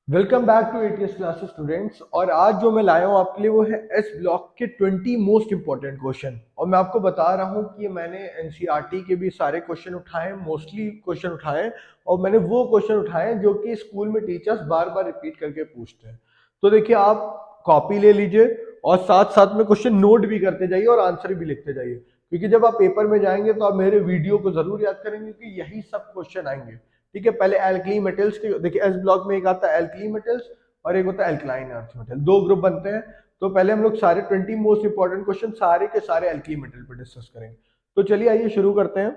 Welcome back to ATS classes students. और आज जो मैं लाया हूँ आपके लिए वो है एस ब्लॉक के 20 मोस्ट इंपॉर्टेंट क्वेश्चन। और मैं आपको बता रहा हूँ कि मैंने एनसीईआरटी के भी सारे क्वेश्चन उठाए हैं, मोस्टली क्वेश्चन उठाए हैं। और मैंने वो क्वेश्चन उठाए हैं जो कि स्कूल में टीचर्स बार बार रिपीट करके पूछते हैं। तो देखिए, आप कॉपी ले लीजिए और साथ साथ में क्वेश्चन नोट भी करते जाइए और आंसर भी लिखते जाइए, क्योंकि जब आप पेपर में जाएंगे तो आप मेरे वीडियो को जरूर याद करेंगे कि यही सब क्वेश्चन आएंगे। ठीक है, पहले एल्कली मेटल्स के देखिए, एस ब्लॉक में एक आता है एल्कली मेटल्स और एक होता है एल्कलाइन अर्थ मेटल, दो ग्रुप बनते हैं। तो पहले हम लोग सारे 20 मोस्ट इंपॉर्टेंट क्वेश्चन सारे के सारे एल्कली मेटल पे डिस्कस करेंगे। तो चलिए आइए शुरू करते हैं।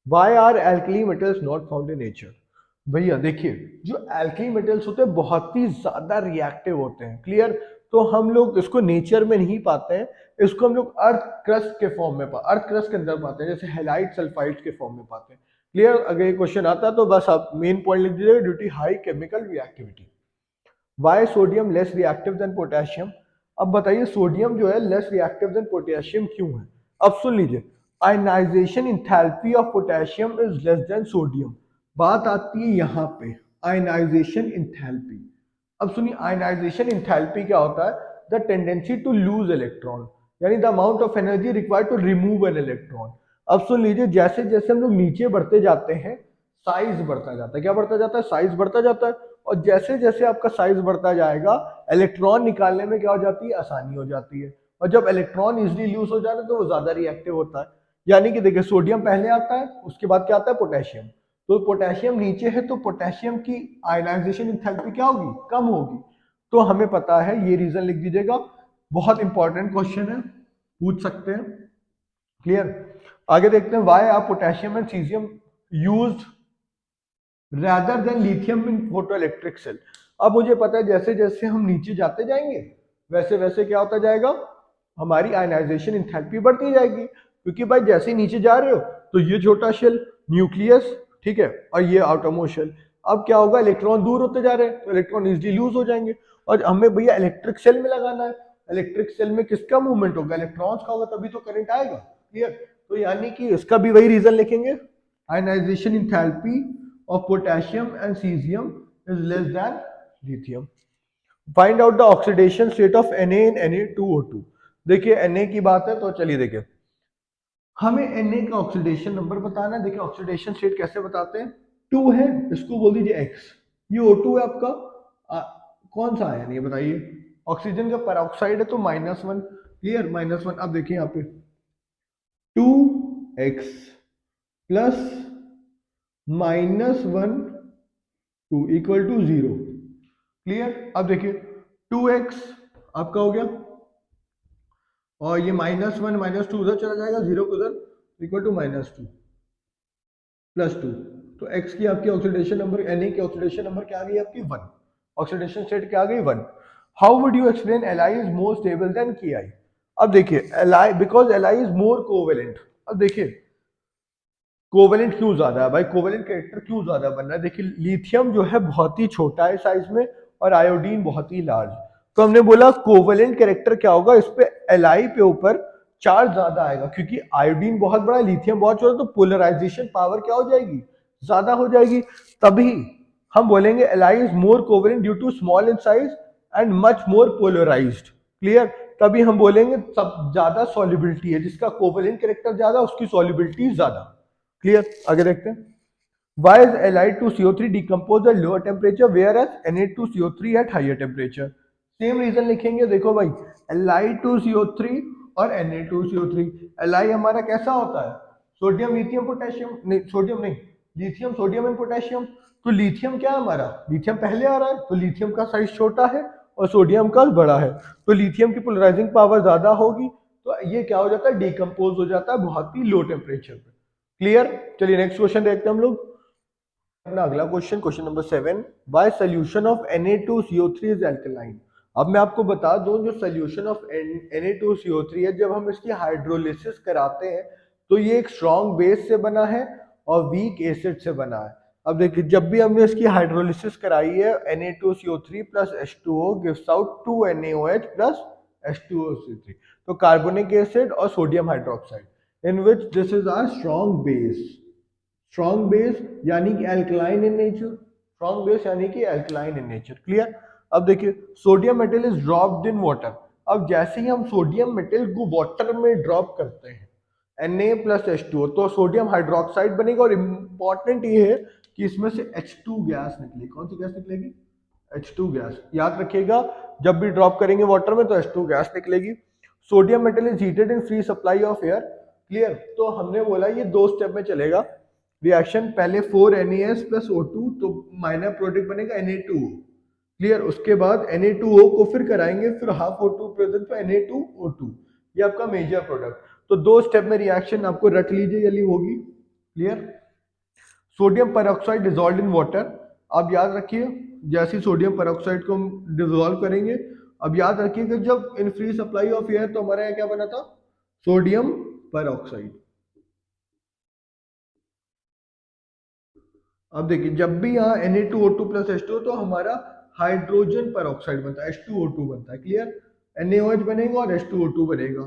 Why are alkali metals not found in nature? भैया देखिए, जो एल्कली मेटल्स होते हैं बहुत ही ज्यादा रिएक्टिव होते हैं। क्लियर? तो हम लोग इसको नेचर में नहीं पाते हैं, इसको हम लोग अर्थ क्रस्ट के फॉर्म में अर्थ क्रस्ट के अंदर पाते हैं, जैसे हेलाइट सल्फाइड के फॉर्म में पाते हैं। क्लियर? अगर ये क्वेश्चन आता है तो बस आप मेन पॉइंट लिख दीजिएगा, due to high chemical reactivity. Why sodium less reactive than potassium? अब बताइए, सोडियम जो है लेस रिएक्टिव देन पोटेशियम क्यों है? अब सुन लीजिए, ionization enthalpy of potassium is less than sodium. बात आती है यहाँ पे आयनाइजेशन इंथैल्पी। अब सुनिए, आयनाइजेशन इंथैल्पी क्या होता है? The tendency to lose electron, यानी the amount of energy required to remove an electron. अब सुन लीजिए, जैसे जैसे हम लोग नीचे बढ़ते जाते हैं साइज बढ़ता जाता है। क्या बढ़ता जाता है? साइज बढ़ता जाता है। और जैसे जैसे आपका साइज बढ़ता जाएगा, इलेक्ट्रॉन निकालने में क्या हो जाती है? आसानी हो जाती है। और जब इलेक्ट्रॉन इजिली लूज हो जाता है तो वो ज्यादा रिएक्टिव होता है। यानी कि देखिए, सोडियम पहले आता है, उसके बाद क्या आता है? पोटेशियम। तो पोटेशियम नीचे है तो पोटेशियम की आयनाइजेशन इंथैल्पी क्या होगी? कम होगी। तो हमें पता है, ये रीजन लिख दीजिएगा। बहुत इंपॉर्टेंट क्वेश्चन है, पूछ सकते हैं। क्लियर? आगे देखते हैं, why are potassium and caesium used rather than lithium in photo electric cell? अब मुझे पता है, जैसे जैसे हम नीचे जाते जाएंगे वैसे वैसे क्या होता जाएगा? हमारी आयनाइजेशन इंथैल्पी बढ़ती जाएगी, क्योंकि भाई जैसे ही नीचे जा रहे हो तो ये छोटा शेल न्यूक्लियस, ठीक है, और ये आउटरमोस्ट शेल। अब क्या होगा? इलेक्ट्रॉन दूर होते जा रहे हैं तो इलेक्ट्रॉन इजिली लूज हो जाएंगे। और हमें भैया इलेक्ट्रिक सेल में लगाना है। इलेक्ट्रिक सेल में किसका मूवमेंट होगा? इलेक्ट्रॉन्स का होगा, तभी तो करंट आएगा। क्लियर? तो यानी कि इसका भी वही रीजन लिखेंगे, ionization enthalpy of potassium and cesium is less than lithium. Find out the oxidation state of Na in Na2O2। देखिए, Na की बात है तो चलिए देखिए, हमें Na का ऑक्सीडेशन नंबर बताना है। देखिए, ऑक्सीडेशन स्टेट कैसे बताते हैं? 2 है, इसको बोल दीजिए X। ये O2 है आपका। कौन सा आयन ये बताइए? ऑक्सीजन का पेरोक्साइड है तो -1। क्लियर? -1। अब देखिए यहाँ पे 2x plus -1 2 equal to 0। Clear? अब देखिए, 2x आपका हो गया और ये -1 -2 उधर चला जाएगा, 0 उधर, इक्वल टू -2 प्लस 2। तो x की आपकी ऑक्सीडेशन नंबर, Na की ऑक्सीडेशन नंबर क्या आ गई आपकी? 1। ऑक्सीडेशन स्टेट क्या आ गई? 1। How would you explain Li is more stable then Ki? अब देखिए, Li because Li is more covalent. अब देखिए, कोवेलेंट क्यों ज्यादा है भाई? कोवेलेंट कैरेक्टर क्यों ज्यादा बन रहा है? देखिए, लिथियम जो है बहुत ही छोटा है साइज में और आयोडीन बहुत ही लार्ज। तो हमने बोला कोवेलेंट कैरेक्टर क्या होगा? इस पे Li पे ऊपर चार्ज ज्यादा आएगा, क्योंकि आयोडीन बहुत बड़ा है, लिथियम बहुत छोटा, तो पोलराइजेशन पावर क्या हो जाएगी? ज्यादा हो जाएगी। तभी हम बोलेंगे Li is more covalent due to small in size and much more polarized. Clear? तभी हम बोलेंगे सब ज्यादा सॉल्युबिलिटी है, जिसका कोवेलेंट कैरेक्टर ज्यादा उसकी सॉल्युबिलिटी ज्यादा। क्लियर? आगे देखते हैं, why is Li2CO3 decompose at lower temperature whereas Na2CO3 at higher temperature? Same reason लिखेंगे। देखो भाई, Li2CO3 और Na2CO3, Li हमारा कैसा होता है? सोडियम लिथियम पोटेशियम, नहीं सोडियम नहीं, लिथियम सोडियम एंड पोटेशियम। तो लिथियम क्या है हमारा? लिथियम पहले आ रहा है तो लिथियम का साइज छोटा है और सोडियम का बड़ा है, तो लिथियम की पोलराइजिंग पावर ज्यादा होगी। तो ये क्या हो जाता है? डिकम्पोज हो जाता है बहुत ही लो टेम्परेचर पे। क्लियर? चलिए नेक्स्ट क्वेश्चन देखते हैं हम लोग। अपना अगला question, question number 7, by solution of Na2CO3 is alkaline. अब मैं आपको बता दूं, जो सोल्यूशन ऑफ Na2CO3 है, जब हम इसकी हाइड्रोलिसिस कराते हैं तो ये एक स्ट्रॉन्ग बेस से बना है और वीक एसिड से बना है। अब देखिए, जब भी हमने इसकी हाइड्रोलिसिस कराई है, Na2CO3 plus H2O gives out 2NaOH plus H2O3, तो कार्बोनिक एसिड और sodium hydroxide, in which this is are strong base. Strong base यानी कि alkaline in nature, strong base यानी कि एल्कलाइन इन नेचर। क्लियर। अब देखिए sodium metal is dropped in water. अब जैसे ही हम सोडियम मेटल को वाटर में ड्रॉप करते हैं Na+H2O तो सोडियम हाइड्रोक्साइड बनेगा और इम्पॉर्टेंट ये है कि इसमें से H2 गैस निकलेगी। कौन सी गैस निकलेगी? H2 gas. याद रखिएगा जब भी ड्रॉप करेंगे वाटर में तो H2 गैस निकलेगी। Sodium metal is heated in free supply of air. Clear. तो हमने बोला ये दो स्टेप में चलेगा रिएक्शन। पहले 4 Na प्लस O2 तो माइनर प्रोडक्ट बनेगा Na2O। क्लियर। उसके बाद Na2O को फिर कराएंगे फिर हाफ O2 प्रेजेंट तो Na2O2। ये आपका मेजर प्रोडक्ट। तो दो स्टेप में रिएक्शन आपको रख लीजिए यही होगी। Clear. Sodium peroxide dissolve in water. अब याद रखिए जैसे सोडियम पेरोक्साइड को हम डिजोल्व करेंगे, अब याद रखिए कि जब in free supply of air तो हमारा क्या बना था? Sodium peroxide. अब देखिए जब भी यहाँ Na2O2 प्लस H2 तो हमारा हाइड्रोजन पेरोक्साइड बनता है, H2O2 बनता है। क्लियर। NaOH बनेगा और H2O2 बनेगा।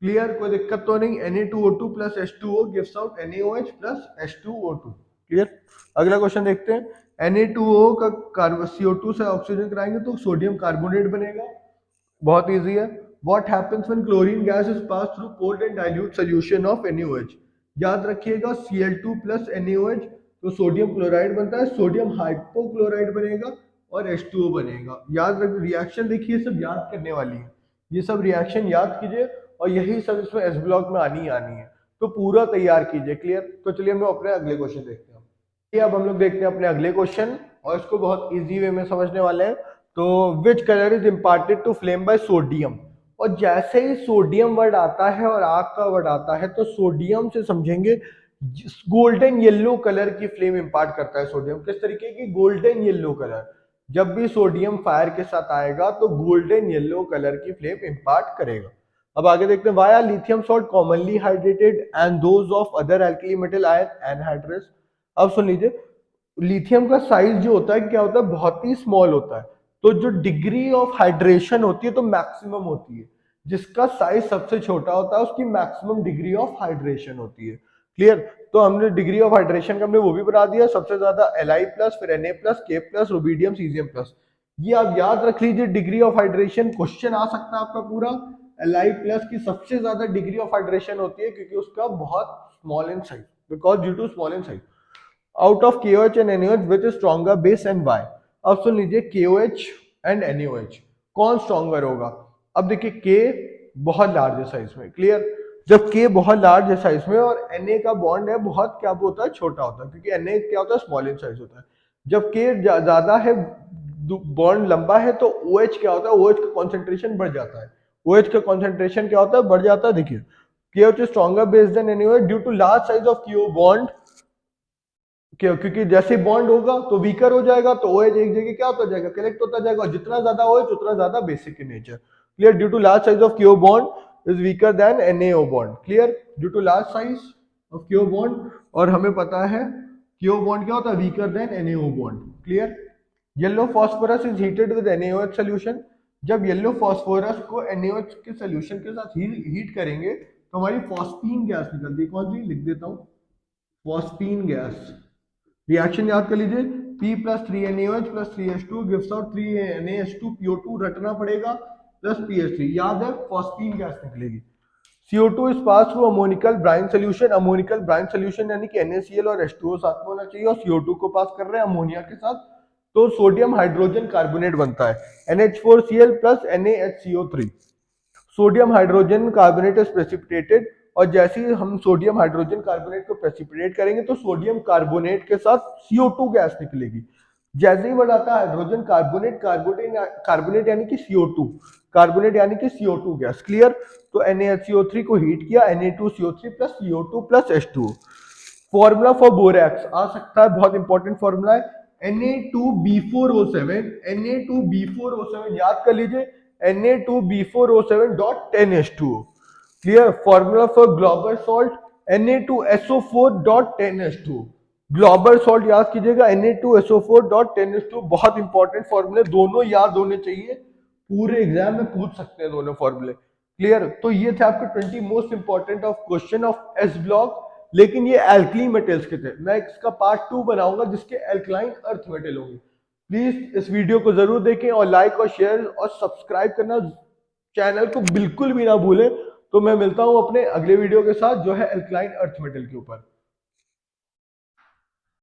क्लियर। कोई दिक्कत तो नहीं। Na2O2 plus H2O gives out NaOH plus H2O2। Clear. अगला क्वेश्चन देखते हैं। Na2O का CO2 से ऑक्सीजन कराएंगे तो सोडियम कार्बोनेट बनेगा। बहुत इजी है। What happens when chlorine gas is pass through cold and dilute solution of NaOH। याद रखिएगा Cl2 प्लस NaOH तो सोडियम क्लोराइड बनता है, सोडियम हाइपोक्लोराइड बनेगा और H2O बनेगा। याद रख रिएक्शन देखिए सब याद करने वाली है, ये सब रिएक्शन याद कीजिए और यही सब इसमें एस ब्लॉक में आनी है तो पूरा तैयार कीजिए। क्लियर। तो चलिए हम लोग अपने अगले क्वेश्चन देखते हैं। अब हम लोग देखते हैं अपने अगले क्वेश्चन और इसको बहुत इजी वे में समझने वाले हैं। तो which colour is imparted to flame by sodium. और जैसे ही सोडियम वर्ड आता है और आग का वर्ड आता है तो सोडियम से समझेंगे गोल्डन येलो कलर की फ्लेम इम्पार्ट करता है सोडियम। किस तरीके की? Golden yellow colour. जब भी सोडियम फायर के साथ आएगा तो गोल्डन येलो कलर की फ्लेम इम्पार्ट करेगा। अब आगे देखते हैं। Why are lithium salt commonly hydrated and those of other alkali metal ion anhydrous. अब सुन लीजिए लिथियम का साइज जो होता है क्या होता है? बहुत ही स्मॉल होता है। तो जो डिग्री ऑफ हाइड्रेशन होती है तो मैक्सिमम होती है। जिसका साइज सबसे छोटा होता है उसकी मैक्सिमम डिग्री ऑफ हाइड्रेशन होती है। क्लियर। तो हमने डिग्री ऑफ हाइड्रेशन का हमने वो भी बता दिया। सबसे ज्यादा Li प्लस फिर Na plus K plus rubidium caesium plus. ये आप याद रख लीजिए डिग्री ऑफ हाइड्रेशन क्वेश्चन आ सकता है आपका पूरा। Li प्लस की सबसे ज्यादा डिग्री ऑफ हाइड्रेशन होती है क्योंकि उसका बहुत small in size because due to small in size. Out of KOH and NaOH which is stronger base and why. अब सुन लीजिए KOH एंड NaOH कौन स्ट्रॉन्गर होगा। अब देखिए K बहुत लार्ज है साइज में। क्लियर। जब K बहुत लार्ज है साइज में और Na का बॉन्ड है बहुत क्या होता है? छोटा होता है क्योंकि Na क्या होता है? स्मॉल इन साइज होता है। जब K ज्यादा है बॉन्ड लंबा है तो OH क्या होता है? OH का कॉन्सेंट्रेशन बढ़ जाता है। OH का कॉन्सेंट्रेशन क्या होता है? बढ़ जाता है। देखिए KOH is stronger base than NaOH due to large size of KO bond। क्योंकि जैसे बॉन्ड होगा तो वीकर हो जाएगा तो OH एक जगह क्या होता जाएगा? कलेक्ट होता जाएगा और जितना ज्यादा OH उतना ज्यादा basic in nature. Clear. Due to large size of KO bond is weaker than NaO bond. Clear. Due to large size of KO bond और हमें पता है KO बॉन्ड क्या होता है? Weaker than NaO bond. Clear. Yellow phosphorus is heated with NaOH solution. जब yellow phosphorus को NaOH के सॉल्यूशन के साथ हीट करेंगे तो हमारी फॉस्फीन गैस निकलती है। कौन सी? लिख देता हूं, फॉस्फीन गैस। रिएक्शन याद कर लीजिए P plus 3NaOH plus 3H2 gives out 3NaH2PO2 रटना पड़ेगा प्लस PH3। याद है फॉस्फीन गैस निकलेगी। CO2 is pass through ammoniacal brine solution. Ammoniacal brine solution यानी कि NaCl और H2O साथ में होना चाहिए और CO2 को पास कर रहे हैं अमोनिया के साथ तो सोडियम हाइड्रोजन कार्बोनेट बनता है NH4Cl plus NaHCO3। Sodium hydrogen carbonate is precipitated और जैसे ही हम सोडियम हाइड्रोजन कार्बोनेट को प्रेसिपिटेट करेंगे तो सोडियम कार्बोनेट के साथ CO2 गैस निकलेगी। जैसे ही वर्ड आता है हाइड्रोजन कार्बोनेट, कार्बोनेट यानी कि CO2, कार्बोनेट यानी कि CO2 गैस। क्लियर। तो NaHCO3 को हीट किया Na2CO3 plus CO2 plus H2O। Formula for borax आ सकता है, बहुत इंपॉर्टेंट फॉर्मूला है Na2B4O7। Na2B4O7 याद कर लीजिए Na2B4O7.10H2O। Clear. Formula for global salt Na2SO4.10H2O। Global salt याद कीजिएगा Na2SO4.10H2O। बहुत इंपॉर्टेंट फॉर्मूले, दोनों याद होने चाहिए, पूरे एग्जाम में पूछ सकते हैं दोनों फॉर्मूले। क्लियर। तो ये थे आपके 20 most important of question of S block लेकिन ये एल्कली मेटल्स के थे। मैं इसका पार्ट 2 बनाऊंगा जिसके एल्कलाइन अर्थ मेटल होंगे। प्लीज इस वीडियो को जरूर देखें और लाइक और शेयर और सब्सक्राइब करना चैनल को बिल्कुल भी ना भूलें। तो मैं मिलता हूं अपने अगले वीडियो के साथ जो है एल्कलाइन अर्थ मेटल के ऊपर।